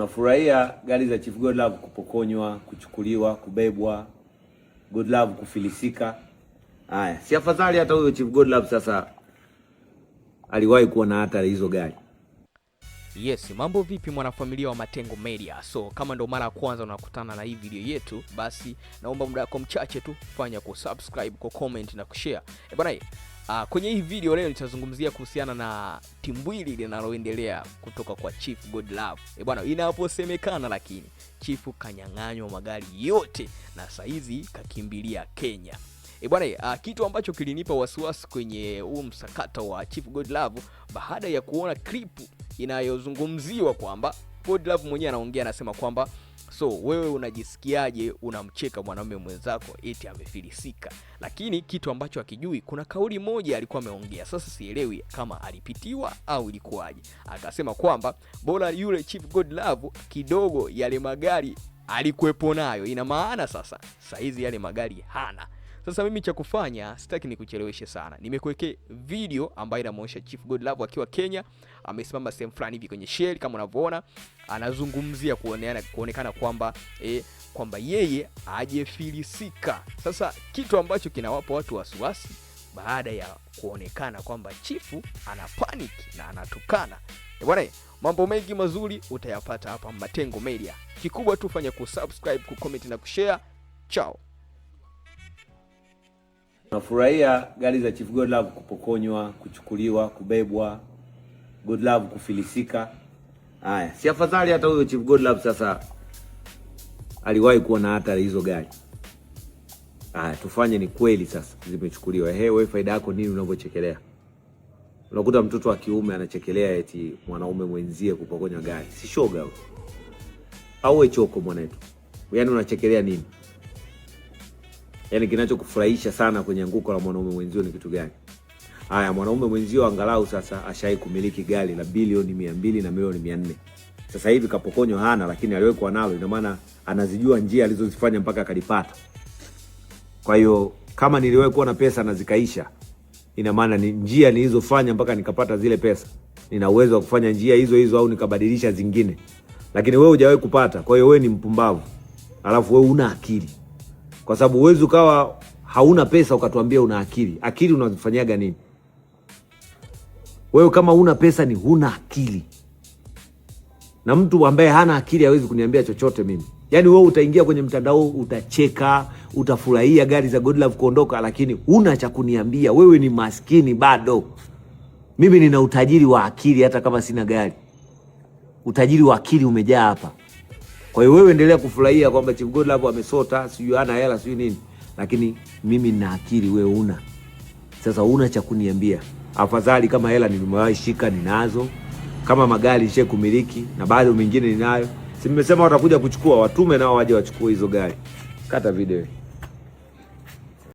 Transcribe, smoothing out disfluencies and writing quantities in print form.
Nafurahia gari za Chief Godlove kupokonywa, kuchukuliwa, kubebwa, Godlove kufilisika. Haya, si afadhali hata huyo Chief Godlove sasa aliwahi kuwa na hata hizo gari. Yes, mambo vipi mwanafamilia wa Matengo Media? So kama ndo mara ya kwanza unakutana na hii video yetu, basi naomba muda wako mchache tu fanya subscribe, comment na kushare. Bwana, kwenye hii video leo nitazungumzia kuhusiana na timbwili linaloendelea kutoka kwa Chief Godlove. Bwana, inaposemekana lakini Chief kanyang'anywa magari yote na saizi kakimbilia Kenya. Bwana, kitu ambacho kilinipa wasiwasi kwenye huu msakata wa Chief Godlove baada ya kuona clip inayozungumziwa kwamba Godlove mwenyewe anaongea, anasema kwamba so wewe unajisikiaje unamcheka mwanamume mwenzako eti amefilisika. Lakini kitu ambacho hakijui, kuna kauli moja alikuwa ameongea, sasa sielewi kama alipitiwa au ilikuwaje. Akasema kwamba bora yule Chief Godlove kidogo yale magari alikuwepo nayo, ina maana sasa saizi yale magari hana. Sasa mimi cha kufanya, sitaki nikucheleweshe sana, nimekuwekea video ambayo inamuonyesha Chief Godlove akiwa Kenya, amesimama sehemu fulani hivi kwenye Shell kama unavyoona, anazungumzia kuonekana kwamba kwamba yeye hajafilisika. Sasa kitu ambacho kinawapa watu wasiwasi baada ya kuonekana kwamba Chief ana panic na anatukana. Bwana, mambo mengi mazuri utayapata hapa Matengo Media. Kikubwa tu fanya kusubscribe, kucomment na kushare. Ciao. Nafurahia gari za Chief Godlove kupokonywa, kuchukuliwa, kubebwa, Godlove kufilisika. Haya, si afadhali hata huyo Chief Godlove sasa aliwahi kuwa na hata hizo gari. Haya, tufanye ni kweli sasa zimechukuliwa. Wewe faida yako nini unapochekelea? Unakuta mtoto wa kiume anachekelea eti mwanaume mwenzie kupokonywa gari. Si shoga huyo. Au wewe choko mwanetu. Yaani unachekelea nini? Yaani kinachokufurahisha sana kwenye anguko la mwanaume mwenzio ni kitu gani? Haya, mwanaume mwenzio angalau sasa ashai kumiliki gari la bilioni 200 na milioni 400. Sasa hivi kapokonywa hana, lakini aliwekwa nalo, ina maana anazijua njia alizozifanya mpaka akalipata. Kwa hiyo kama niliwahi kuwa na pesa na zikaisha, ina maana ni njia nilizofanya mpaka nikapata zile pesa, nina uwezo wa kufanya njia hizo hizo au nikabadilisha zingine. Lakini wewe hujawahi kupata, kwa hiyo wewe ni mpumbavu. Alafu wewe una akili. Kwa sababu uwezo ukawa hauna pesa ukatuambia una akili. Akili unazifanyaga nini? Wewe kama una pesa ni huna akili. Na mtu ambaye hana akili hawezi kuniambia chochote mimi. Yaani wewe utaingia kwenye mtandao, utacheka, utafurahia gari za Godlove kuondoka, lakini huna cha kuniambia. Wewe ni maskini bado. Mimi nina utajiri wa akili hata kama sina gari. Utajiri wa akili umejaa hapa. Kwa hiyo wewe endelea kufurahia kwamba Chief Godlove amesota, sijui hana hela, sijui nini. Lakini mimi nina akili, wewe una. Sasa una cha kuniambia. Afadhali kama hela nimewahi shika ninazo, kama magari nishe kumiliki na bado mengine ninayo. Si nimesema watakuja kuchukua, watume nao waje wachukue hizo gari. Kata video.